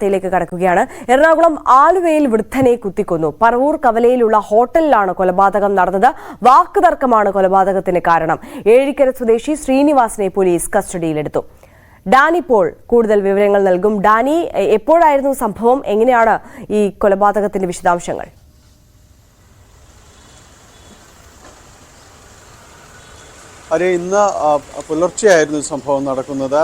ത്തിലേക്ക് കടക്കുകയാണ്. എറണാകുളം ആലുവയിൽ വൃദ്ധനെ കുത്തിക്കൊന്നു. പറവൂർ കവലയിലുള്ള ഹോട്ടലിലാണ് കൊലപാതകം നടന്നത്. വാക്കുതർക്കമാണ് കൊലപാതകത്തിന് കാരണം. ഏഴിക്കര സ്വദേശി ശ്രീനിവാസനെ പോലീസ് കസ്റ്റഡിയിലെടുത്തു. ഡാനി പോൾ കൂടുതൽ വിവരങ്ങൾ നൽകും. ഡാനി, എപ്പോഴായിരുന്നു സംഭവം? എങ്ങനെയാണ് ഈ കൊലപാതകത്തിന്റെ വിശദാംശങ്ങൾ? ഇന്ന് പുലർച്ചെയായിരുന്നു സംഭവം നടക്കുന്നത്.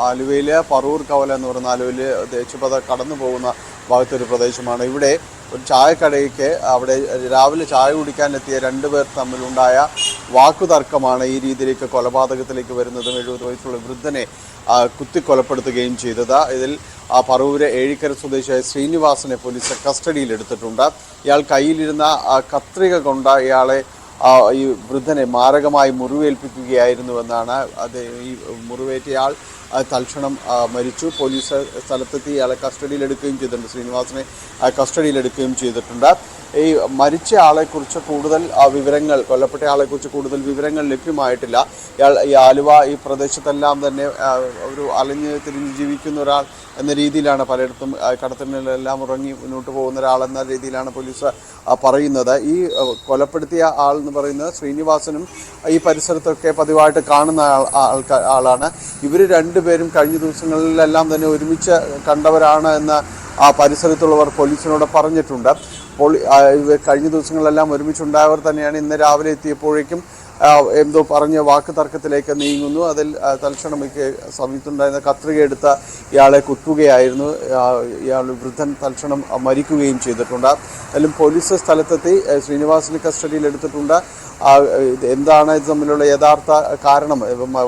ആലുവയിലെ പറവൂർ കവല എന്ന് പറയുന്ന ആലുവയിൽ ദേശീയപാത കടന്നു പോകുന്ന ഭാഗത്തൊരു പ്രദേശമാണ്. ഇവിടെ ഒരു ചായക്കടയ്ക്ക് അവിടെ രാവിലെ ചായ കുടിക്കാനെത്തിയ രണ്ടുപേർ തമ്മിലുണ്ടായ വാക്കുതർക്കമാണ് ഈ രീതിയിലേക്ക് കൊലപാതകത്തിലേക്ക് വരുന്നതും 70 വയസ്സുള്ള വൃദ്ധനെ കുത്തിക്കൊലപ്പെടുത്തുകയും ചെയ്തത്. ഇതിൽ പറവൂര് ഏഴിക്കര സ്വദേശിയായ ശ്രീനിവാസനെ പോലീസ് കസ്റ്റഡിയിലെടുത്തിട്ടുണ്ട്. ഇയാൾ കയ്യിലിരുന്ന കത്രിക കൊണ്ട് ഇയാളെ ഈ വൃദ്ധനെ മാരകമായി മുറിവേൽപ്പിക്കുകയായിരുന്നുവെന്നാണ്. അത് ഈ മുറിവേറ്റയാൾ തൽക്ഷണം മരിച്ചു. പോലീസ് സ്ഥലത്തെത്തി ഇയാളെ കസ്റ്റഡിയിലെടുക്കുകയും ചെയ്തിട്ടുണ്ട്. ശ്രീനിവാസനെ കസ്റ്റഡിയിലെടുക്കുകയും ചെയ്തിട്ടുണ്ട്. ഈ മരിച്ച ആളെക്കുറിച്ച് കൂടുതൽ വിവരങ്ങൾ, കൊല്ലപ്പെട്ട ആളെക്കുറിച്ച് കൂടുതൽ വിവരങ്ങൾ ലഭ്യമായിട്ടില്ല. ഈ ആലുവ ഈ പ്രദേശത്തെല്ലാം തന്നെ ഒരു അലഞ്ഞ് തിരിഞ്ഞ് ജീവിക്കുന്ന ഒരാൾ എന്ന രീതിയിലാണ് പലയിടത്തും കടത്തലിലെല്ലാം ഉറങ്ങി മുന്നോട്ട് പോകുന്ന ഒരാളെന്ന രീതിയിലാണ് പോലീസ് പറയുന്നത്. ഈ കൊലപ്പെടുത്തിയ ആൾ എന്ന് പറയുന്നത് ശ്രീനിവാസനും ഈ പരിസരത്തൊക്കെ പതിവായിട്ട് കാണുന്ന ആളാണ്. ഇവർ രണ്ടുപേരും കഴിഞ്ഞ ദിവസങ്ങളിലെല്ലാം തന്നെ ഒരുമിച്ച് കണ്ടവരാണ് എന്ന് പരിസരത്തുള്ളവർ പോലീസിനോട് പറഞ്ഞിട്ടുണ്ട്. അപ്പോൾ കഴിഞ്ഞ ദിവസങ്ങളിലെല്ലാം ഒരുമിച്ചുണ്ടായവർ തന്നെയാണ്. ഇന്ന് രാവിലെ എത്തിയപ്പോഴേക്കും എന്തോ പറഞ്ഞ വാക്ക് തർക്കത്തിലേക്ക് നീങ്ങുന്നു. അതിൽ തൽക്ഷണം സമയത്തുണ്ടായിരുന്ന കത്രിക എടുത്ത ഇയാളെ കുത്തുകയായിരുന്നു. ഇയാൾ വൃദ്ധൻ തൽക്ഷണം മരിക്കുകയും ചെയ്തിട്ടുണ്ട്. അതിലും പോലീസ് സ്ഥലത്തെത്തി ശ്രീനിവാസിനെ കസ്റ്റഡിയിലെടുത്തിട്ടുണ്ട്. എന്താണ് ഇത് തമ്മിലുള്ള യഥാർത്ഥ കാരണം,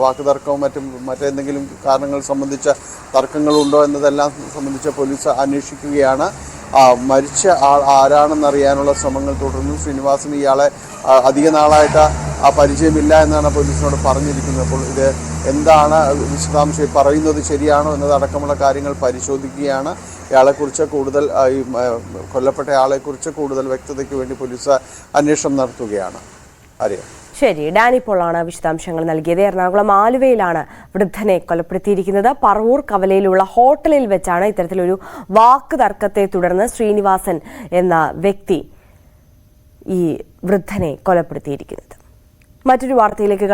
വാക്കുതർക്കവും മറ്റെന്തെങ്കിലും കാരണങ്ങൾ സംബന്ധിച്ച തർക്കങ്ങളുണ്ടോ എന്നതെല്ലാം സംബന്ധിച്ച് പോലീസ് അന്വേഷിക്കുകയാണ്. മരിച്ച ആൾ ആരാണെന്നറിയാനുള്ള ശ്രമങ്ങൾ തുടർന്നു. ശ്രീനിവാസന് ഇയാളെ അധിക നാളായിട്ട് പരിചയമില്ല എന്നാണ് പോലീസിനോട് പറഞ്ഞിരിക്കുന്നത്. അപ്പോൾ ഇത് എന്താണ് വിശദാംശം, പറയുന്നത് ശരിയാണോ എന്നതടക്കമുള്ള കാര്യങ്ങൾ പരിശോധിക്കുകയാണ്. ഇയാളെക്കുറിച്ച് കൂടുതൽ കൊല്ലപ്പെട്ട ആളെക്കുറിച്ച് കൂടുതൽ വ്യക്തതയ്ക്ക് വേണ്ടി പോലീസ് അന്വേഷണം നടത്തുകയാണ്. ശരി, ഡാനി പോളാണ് വിശദാംശങ്ങൾ നൽകിയത്. എറണാകുളം ആലുവയിലാണ് വൃദ്ധനെ കൊലപ്പെടുത്തിയിരിക്കുന്നത്. പറവൂർ കവലയിലുള്ള ഹോട്ടലിൽ വെച്ചാണ് ഇത്തരത്തിലൊരു വാക്ക് തർക്കത്തെ തുടർന്ന് ശ്രീനിവാസൻ എന്ന വ്യക്തി ഈ വൃദ്ധനെ കൊലപ്പെടുത്തിയിരിക്കുന്നത്. മറ്റൊരു വാർത്തയിലേക്ക്